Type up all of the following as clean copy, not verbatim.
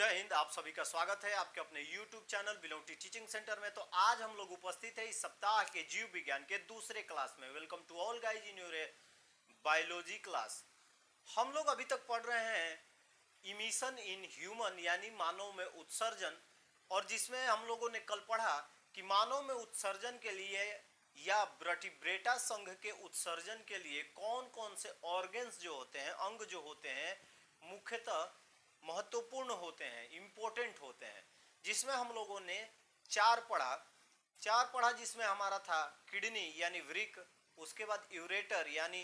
जय हिंद। आप सभी का स्वागत है आपके अपने YouTube चैनल बिलोटी टीचिंग सेंटर में। तो आज हम लोग उपस्थित है इस सप्ताह के जीव विज्ञान के दूसरे क्लास में। Welcome to all guys in your biology class. हम लोग अभी तक पढ़ रहे हैं इमिशन इन ह्यूमन यानी मानव में उत्सर्जन, और जिसमें हम लोगों ने कल पढ़ा कि मानव में उत्सर्जन के लिए या वर्टिब्रेटा संघ के उत्सर्जन के लिए कौन कौन से ऑर्गन्स जो होते हैं, अंग जो होते हैं, मुख्यतः महत्वपूर्ण होते हैं, इंपॉर्टेंट होते हैं। जिसमें हम लोगों ने चार पढ़ा जिसमें हमारा था किडनी यानी वृक्क, उसके बाद यूरेटर यानी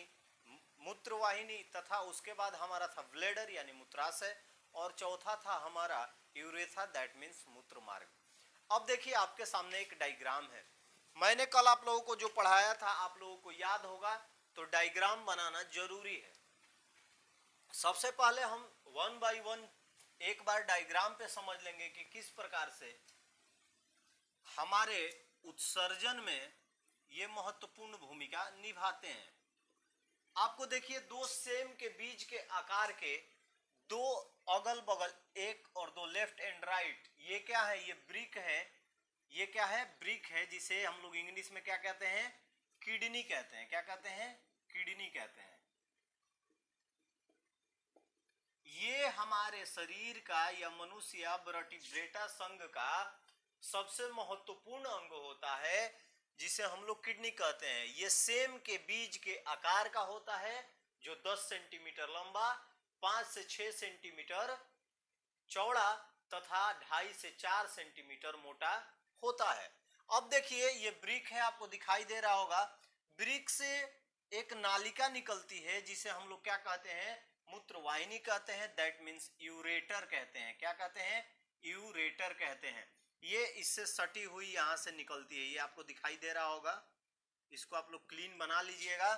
मूत्रवाहिनी, तथा उसके बाद हमारा था ब्लैडर यानी मूत्राशय, और चौथा था हमारा यूरेथा दैट मीन्स मूत्र मार्ग। अब देखिए आपके सामने एक डायग्राम है। मैंने कल आप लोगों को जो पढ़ाया था आप लोगों को याद होगा, तो डायग्राम बनाना जरूरी है। सबसे पहले हम वन बाय वन एक बार डायग्राम पे समझ लेंगे कि किस प्रकार से हमारे उत्सर्जन में ये महत्वपूर्ण भूमिका निभाते हैं। आपको देखिए दो सेम के बीच के आकार के दो अगल बगल, एक और दो लेफ्ट एंड राइट, ये क्या है? ये ब्रिक है। ये क्या है? ब्रिक है, जिसे हम लोग इंग्लिश में क्या कहते हैं? किडनी कहते हैं। क्या कहते हैं? किडनी कहते हैं। ये हमारे शरीर का या मनुष्य या वर्टिब्रेटा संघ का सबसे महत्वपूर्ण अंग होता है, जिसे हम लोग किडनी कहते हैं। ये सेम के बीज के आकार का होता है, जो 10 सेंटीमीटर लंबा, 5 से 6 सेंटीमीटर चौड़ा तथा 2.5 से 4 सेंटीमीटर मोटा होता है। अब देखिए ये ब्रिक है, आपको दिखाई दे रहा होगा। ब्रिक से एक नालिका निकलती है जिसे हम लोग क्या कहते हैं? मूत्रवाहिनी कहते हैं। दैट मीन्स यूरेटर कहते हैं। क्या कहते हैं? यूरेटर कहते हैं। ये इससे सटी हुई यहां से निकलती है, ये आपको दिखाई दे रहा होगा। इसको आप लोग क्लीन बना लीजिएगा।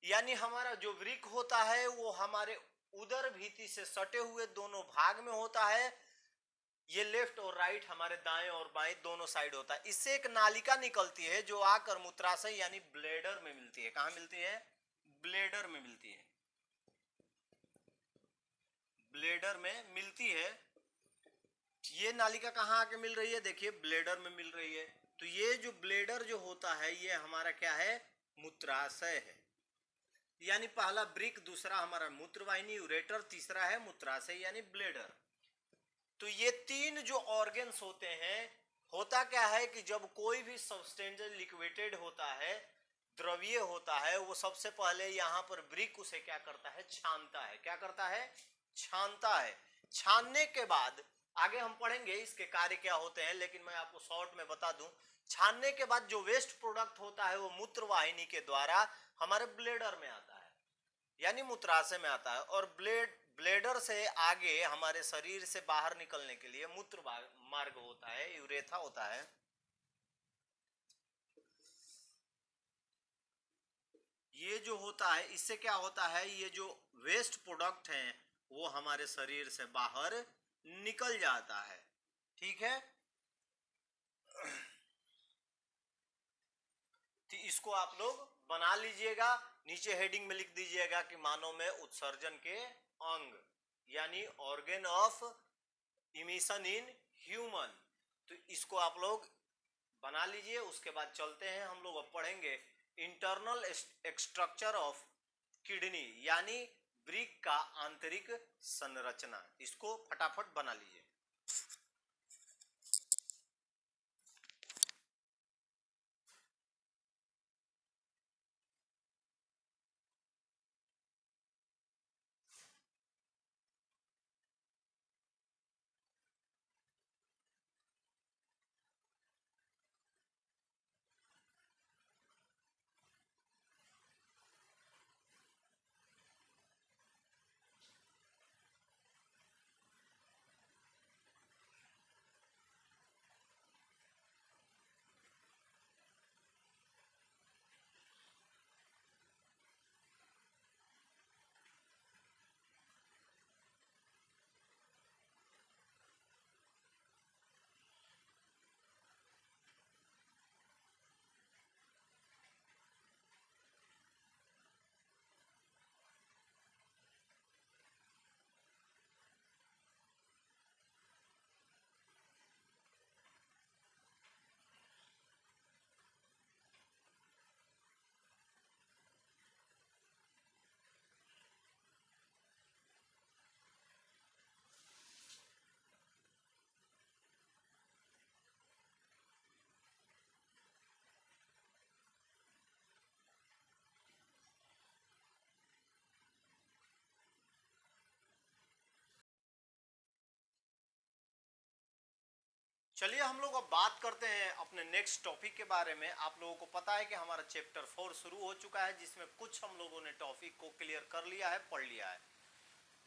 यानी हमारा जो वृक्क होता है वो हमारे उदर भीति से सटे हुए दोनों भाग में होता है। ये लेफ्ट और राइट हमारे दाएं और बाएं दोनों साइड होता है। इससे एक नालिका निकलती है जो आकर मूत्राशय यानी ब्लैडर में मिलती है। कहां मिलती है? ब्लैडर में मिलती है। ब्लैडर में मिलती है। ये नालिका कहां आके मिल रही है? देखिए ब्लैडर में मिल रही है। तो ये जो ब्लैडर जो होता है ये हमारा क्या है? मूत्राशय है। यानी पहला ब्रिक, दूसरा हमारा मूत्रवाहिनी यूरेटर, तीसरा है मूत्राशय यानी ब्लैडर। तो ये तीन जो ऑर्गन्स होते हैं, होता क्या है कि जब कोई भी सब्सटेंस लिक्विडेटेड होता है, द्रवीय होता है, वो सबसे पहले यहाँ पर ब्रिक उसे क्या करता है? छानता है। क्या करता है? छानता है। छानने के बाद आगे हम पढ़ेंगे इसके कार्य क्या होते हैं, लेकिन मैं आपको शॉर्ट में बता दूं। छानने के बाद जो वेस्ट प्रोडक्ट होता है वो मूत्रवाहिनी के द्वारा हमारे ब्लैडर में आता है, यानी मूत्राशय में आता है, और ब्लैडर से आगे हमारे शरीर से बाहर निकलने के लिए मूत्र मार्ग होता है, यूरेथा होता है। ये जो होता है इससे क्या होता है? ये जो वेस्ट प्रोडक्ट हैं वो हमारे शरीर से बाहर निकल जाता है। ठीक है, तो इसको आप लोग बना लीजिएगा। नीचे हेडिंग में लिख दीजिएगा कि मानव में उत्सर्जन के अंग यानी organ of emission in human. तो इसको आप लोग बना लीजिए। उसके बाद चलते हैं हम लोग, अब पढ़ेंगे इंटरनल स्ट्रक्चर ऑफ किडनी यानी ब्रिक का आंतरिक संरचना। इसको फटाफट बना लीजिए। चलिए हम लोग अब बात करते हैं अपने नेक्स्ट टॉपिक के बारे में। आप लोगों को पता है कि हमारा चैप्टर 4 शुरू हो चुका है, जिसमें कुछ हम लोगों ने टॉपिक को क्लियर कर लिया है, पढ़ लिया है।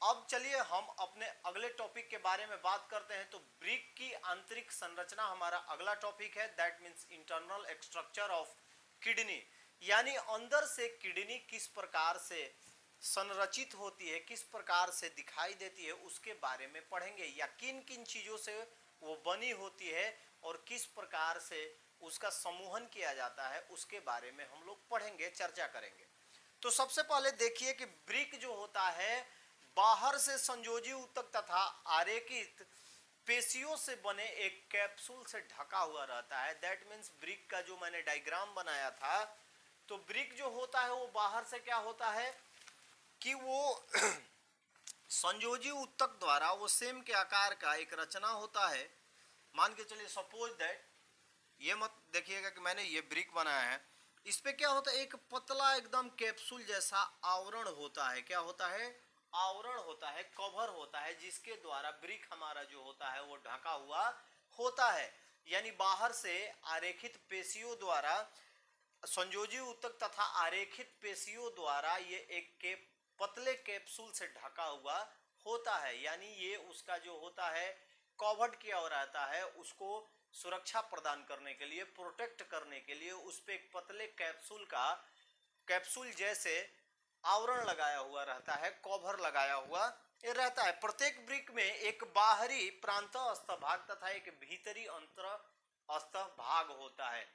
अब चलिए हम अपने अगले टॉपिक के बारे में बात करते हैं। तो ब्रिक की आंतरिक संरचना हमारा अगला टॉपिक है। That means internal structure of kidney, यानी अंदर से किडनी किस प्रकार से संरचित होती है, किस प्रकार से दिखाई देती है, उसके बारे में पढ़ेंगे। या किन किन चीजों से वो बनी होती है और किस प्रकार से उसका समूहन किया जाता है, उसके बारे में हम लोग पढ़ेंगे, चर्चा करेंगे। तो सबसे पहले देखिए कि ब्रिक जो होता है बाहर से संयोजी ऊतक तथा आरेखित पेशियों से बने एक कैप्सूल से ढका हुआ रहता है। दैट मीन्स ब्रिक का जो मैंने डायग्राम बनाया था, तो ब्रिक जो होता है वो बाहर से क्या होता है कि वो संयोजी ऊतक द्वारा वो सेम के आकार का एक रचना होता है। मान के चलिए सपोज दैट, ये मत देखिएगा कि मैंने ये ब्रिक बनाया है, इस पे क्या होता है, एक पतला एकदम कैप्सूल जैसा आवरण होता है। क्या होता है? आवरण होता है, कवर होता है, जिसके द्वारा ब्रिक हमारा जो होता है वो ढका हुआ होता है। यानी बाहर से आरेखित पेशियों द्वारा, संयोजी ऊतक तथा आरेखित पेशियों द्वारा ये एक पतले कैप्सूल से ढका हुआ होता है। यानी ये उसका जो होता है कवर्ड किया हुआ रहता है, उसको सुरक्षा प्रदान करने के लिए, प्रोटेक्ट करने के लिए उस पे एक पतले कैप्सूल जैसे आवरण लगाया हुआ रहता है, कवर लगाया हुआ ये रहता है। प्रत्येक ब्रिक में एक बाहरी प्रांतस्थ भाग तथा एक भीतरी अंतस्थ भाग होता है।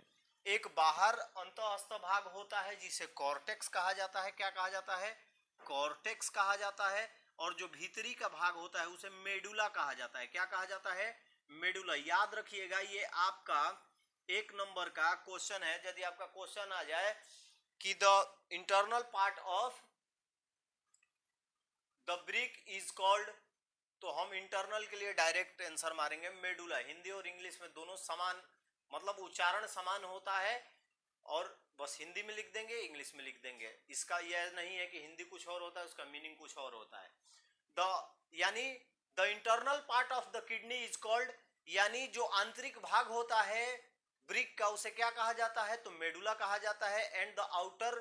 एक बाहर अंतस्थ भाग होता है जिसे कॉर्टेक्स कहा जाता है। क्या कहा जाता है? कॉर्टेक्स कहा जाता है। और जो भीतरी का भाग होता है उसे मेडुला कहा जाता है। क्या कहा जाता है? मेडुला। याद रखिएगा, ये आपका 1 नंबर का क्वेश्चन है। यदि आपका क्वेश्चन आ जाए कि the internal part of the brick is called, तो हम इंटरनल के लिए डायरेक्ट आंसर मारेंगे मेडुला। हिंदी और इंग्लिश में दोनों समान, मतलब उच्चारण समान होता है, और बस हिंदी में लिख देंगे, इंग्लिश में लिख देंगे। इसका यह नहीं है कि हिंदी कुछ और होता है, उसका मीनिंग कुछ और होता है। यानी the internal part of the kidney is called, यानी जो आंतरिक भाग होता है ब्रिक का उसे क्या कहा जाता है? तो मेडुला कहा जाता है। And the outer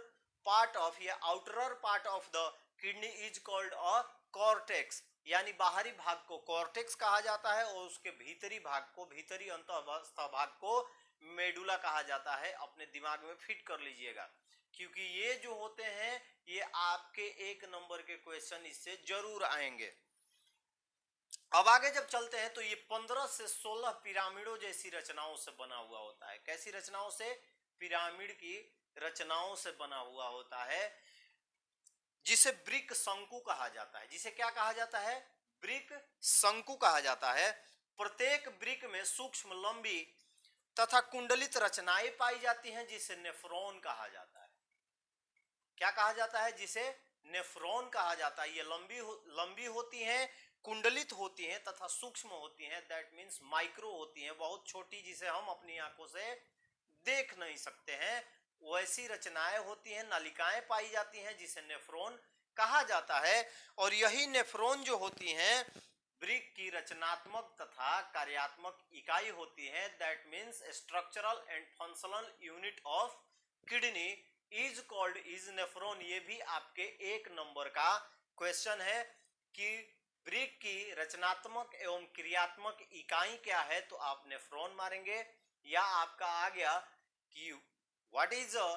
part of या outer part of the kidney is called a cortex, यानी बाहरी भाग को कॉर्टेक्स कहा जाता है और उसके भीतरी भाग को, भीतरी अंतःस्थ भाग को मेडुला कहा जाता है। अपने दिमाग में फिट कर लीजिएगा, क्योंकि ये जो होते हैं ये आपके 1 नंबर के क्वेश्चन इससे जरूर आएंगे। अब आगे जब चलते हैं तो ये 15 से 16 पिरामिडों जैसी रचनाओं से बना हुआ होता है। कैसी रचनाओं से? पिरामिड की रचनाओं से बना हुआ होता है, जिसे ब्रिक शंकु कहा जाता है। जिसे क्या कहा जाता है? ब्रिक शंकु कहा जाता है। प्रत्येक ब्रिक में सूक्ष्म, लंबी तथा कुंडलित रचनाएं पाई जाती हैं, जिसे नेफ्रॉन कहा जाता है। क्या कहा जाता है? जिसे नेफ्रॉन कहा जाता है। ये लंबी होती हैं, कुंडलित होती हैं तथा सूक्ष्म होती हैं। दैट मीन्स माइक्रो होती हैं, बहुत छोटी, जिसे हम अपनी आंखों से देख नहीं सकते हैं, वैसी रचनाएं होती हैं। नलिकाएं पाई जाती हैं, जिसे नेफ्रॉन कहा जाता है। और यही नेफ्रॉन जो होती हैं ब्रिक की रचनात्मक तथा कार्यात्मक इकाई होती है। That means structural and functional unit of kidney is called is nephron. ये भी आपके 1 नंबर का क्वेश्चन है कि ब्रिक की रचनात्मक एवं क्रियात्मक इकाई क्या है, तो आप नेफ्रॉन मारेंगे। या आपका आ गया कि what is a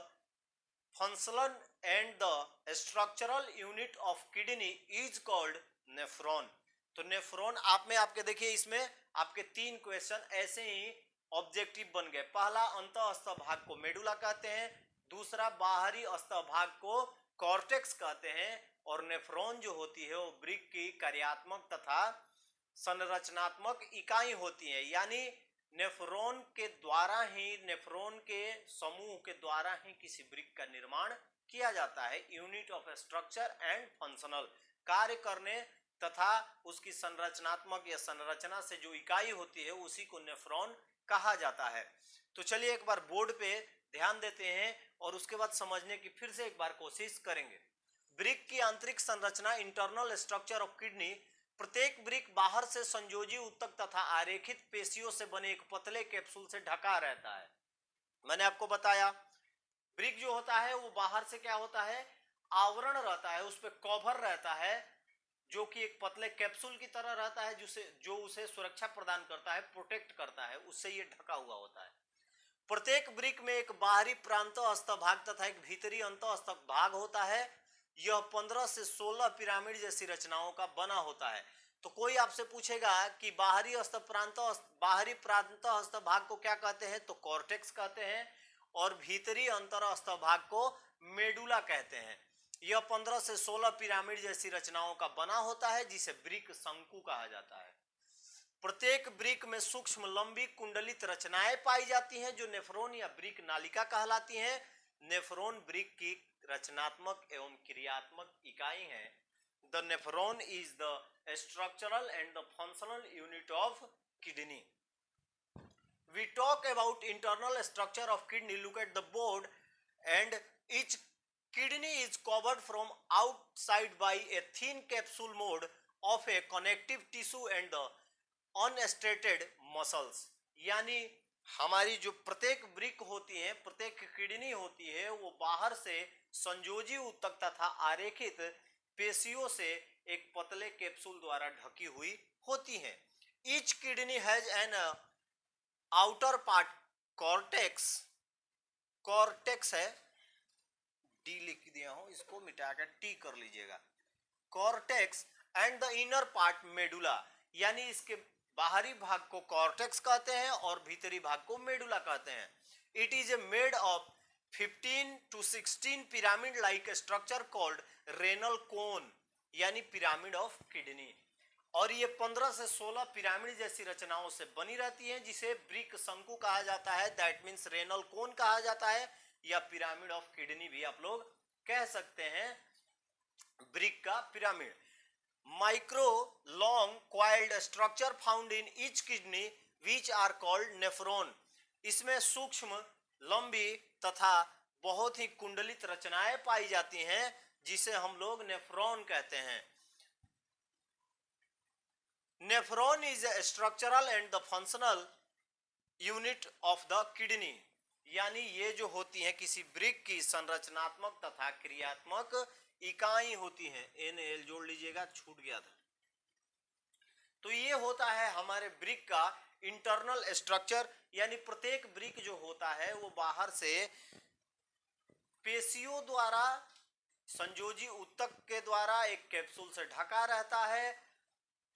functional and the structural unit of kidney is called nephron. तो नेफ्रॉन आप में आपके देखिए, इसमें आपके 3 क्वेश्चन ऐसे ही ऑब्जेक्टिव बन गए। पहला, अंतःस्थ भाग को मेडुला कहते हैं। दूसरा, बाहरी अस्थ भाग को कॉर्टेक्स कहते हैं। और नेफ्रॉन जो होती है वो ब्रिक की कार्यात्मक तथा संरचनात्मक इकाई होती है। यानी नेफ्रॉन के द्वारा ही, नेफ्रॉन के समूह के द्वारा ही किसी ब्रिक का निर्माण किया जाता है। Unit of structure and functional, कार्य करने तथा उसकी संरचनात्मक या संरचना से जो इकाई होती है उसी को नेफ्रॉन कहा जाता है। तो चलिए एक बार बोर्ड पे ध्यान देते हैं और उसके बाद समझने की फिर से एक बार कोशिश करेंगे। ब्रिक की आंतरिक संरचना, इंटरनल स्ट्रक्चर ऑफ किडनी प्रत्येक वृक्क बाहर से संयोजी उत्तक तथा आरेखित पेशियों से बने एक पतले कैप्सूल से ढका रहता है। मैंने आपको बताया वृक्क जो होता है वो बाहर से क्या होता है, आवरण रहता है, उस पर कवर रहता है, जो कि एक पतले कैप्सूल की तरह रहता है, जो उसे सुरक्षा प्रदान करता है, प्रोटेक्ट करता है, उससे ये ढका हुआ होता है। प्रत्येक वृक्क में एक बाहरी प्रांतस्थ भाग तथा एक भीतरी अंतस्थ भाग होता है। यह 15 से 16 पिरामिड जैसी रचनाओं का बना होता है। तो कोई आपसे पूछेगा कि बाहरी प्रांतस्थ भाग को क्या कहते हैं, तो कॉर्टेक्स कहते हैं, और भीतरी अंतरस्थ भाग को मेडुला कहते हैं। यह 15 से 16 पिरामिड जैसी रचनाओं का बना होता है, जिसे वृक्क शंकु कहा जाता है। प्रत्येक वृक्क में सूक्ष्म लंबी कुंडलित रचनाएं पाई जाती हैं, जो नेफ्रॉन या वृक्क नालिका कहलाती हैं। नेफ्रॉन वृक्क की रचनात्मक एवं क्रियात्मक इकाई है। The nephron is the structural and the functional unit of kidney. We talk about internal structure of kidney. Look at the board, and each kidney is covered from outside by a thin capsule mode of a connective tissue and the unstraighted muscles. यानी हमारी जो प्रत्येक वृक्क होती है, प्रत्येक kidney होती है, वो बाहर से संयोजी उत्तक तथा आरेखित पेशियों से एक पतले कैप्सूल द्वारा ढकी हुई होती है। Each kidney has an outer part cortex है, डी लिख दिया हूं, इसको मिटाकर टी कर लीजिएगा, cortex, and the inner part medulla, यानी इसके बाहरी भाग को कॉर्टेक्स कहते हैं और भीतरी भाग को मेडुला कहते हैं। It is a made of 15 to 16 pyramid like structure called renal cone, यानी पिरामिड ऑफ किडनी, और ये 15 से 16 पिरामिड जैसी रचनाओं से बनी रहती है, जिसे वृक्क शंकु कहा जाता है। दैट मीन्स रेनल कोन कहा जाता है, या पिरामिड ऑफ किडनी भी आप लोग कह सकते हैं, वृक्क का पिरामिड। Micro long coiled structure found in each kidney which are called nephron. इसमें सूक्ष्म लंबी तथा बहुत ही कुंडलित रचनाएं पाई जाती हैं, जिसे हम लोग नेफ्रॉन कहते हैं। Nephron is a structural and the functional unit of the kidney, यानी ये जो होती है किसी वृक्क की संरचनात्मक तथा क्रियात्मक इकाई होती है। NaL जोड़ लीजिएगा, छूट गया था। तो ये होता है हमारे वृक्क का इंटरनल स्ट्रक्चर, यानी प्रत्येक वृक्क जो होता है वो बाहर से पेशियों द्वारा संयोजी उत्तक के द्वारा एक कैप्सूल से ढका रहता है।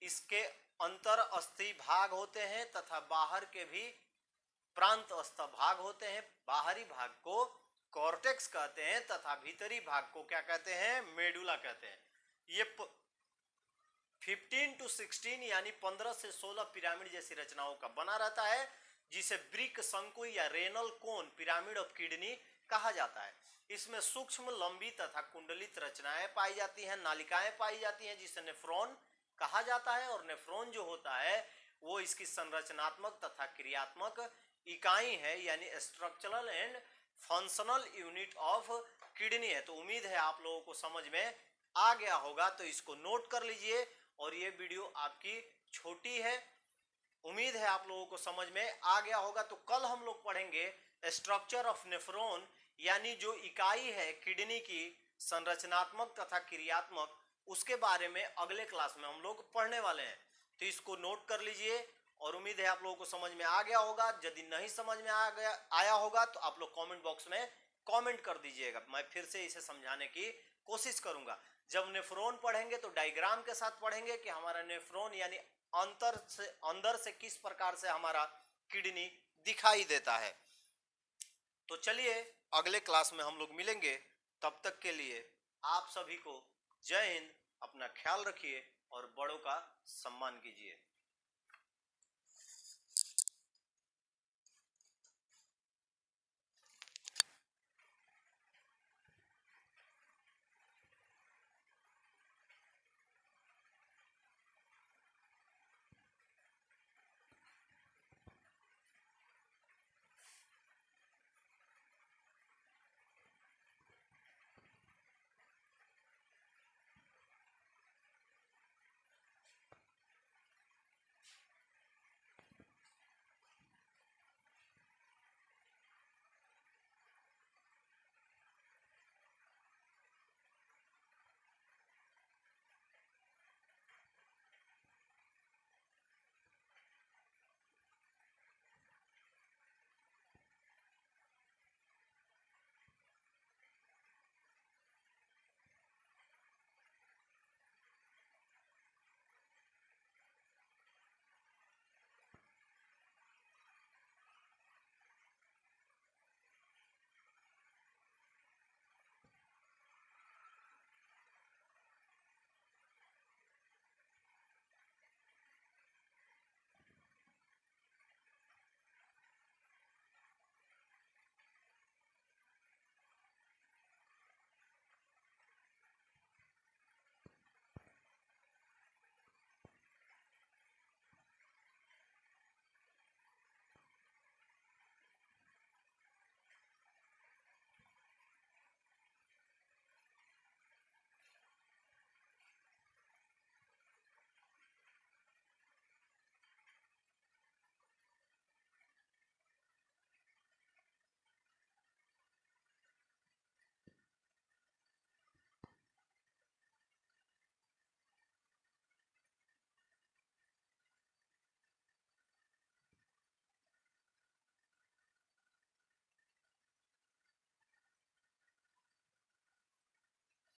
इसके अंतर अस्थि भाग होते हैं तथा बाहर के भी प्रांत अस्थ भाग होते हैं। बाहरी भाग को कॉर्टेक्स कहते हैं तथा भीतरी भाग को क्या कहते हैं, मेडुला कहते हैं। ये 15 to 16 यानी 15 से 16 पिरामिड जैसी रचनाओं का बना रहता है, जिसे वृक्क शंकु या renal cone pyramid of kidney कहा जाता है। इसमें सूक्ष्म लंबी तथा कुंडलित रचनाएं पाई जाती हैं, नालिकाएं पाई जाती हैं, जिसे नेफ्रॉन कहा जाता है। और नेफ्रॉन जो होता है वो इसकी संरचनात्मक तथा क्रियात्मक इकाई है, यानी structural and functional unit of kidney है। तो उम्मीद है आप लोगों को समझ में आ गया होगा, तो इसको नोट कर लीजिए। और ये वीडियो आपकी छोटी है, उम्मीद है आप लोगों को समझ में आ गया होगा। तो कल हम लोग पढ़ेंगे स्ट्रक्चर ऑफ नेफ्रॉन, यानी जो इकाई है किडनी की संरचनात्मक तथा क्रियात्मक, उसके बारे में अगले क्लास में हम लोग पढ़ने वाले हैं। तो इसको नोट कर लीजिए और उम्मीद है आप लोगों को समझ में आ गया होगा। यदि नहीं समझ में आया होगा तो आप लोग कमेंट बॉक्स में कमेंट कर दीजिएगा, मैं फिर से इसे समझाने की कोशिश करूंगा। जब नेफ्रॉन पढ़ेंगे तो डायग्राम के साथ पढ़ेंगे कि हमारा नेफ्रॉन यानी अंदर से किस प्रकार से हमारा किडनी दिखाई देता है। तो चलिए अगले क्लास में हम लोग मिलेंगे, तब तक के लिए आप सभी को जय हिंद, अपना ख्याल रखिए और बड़ों का सम्मान कीजिए।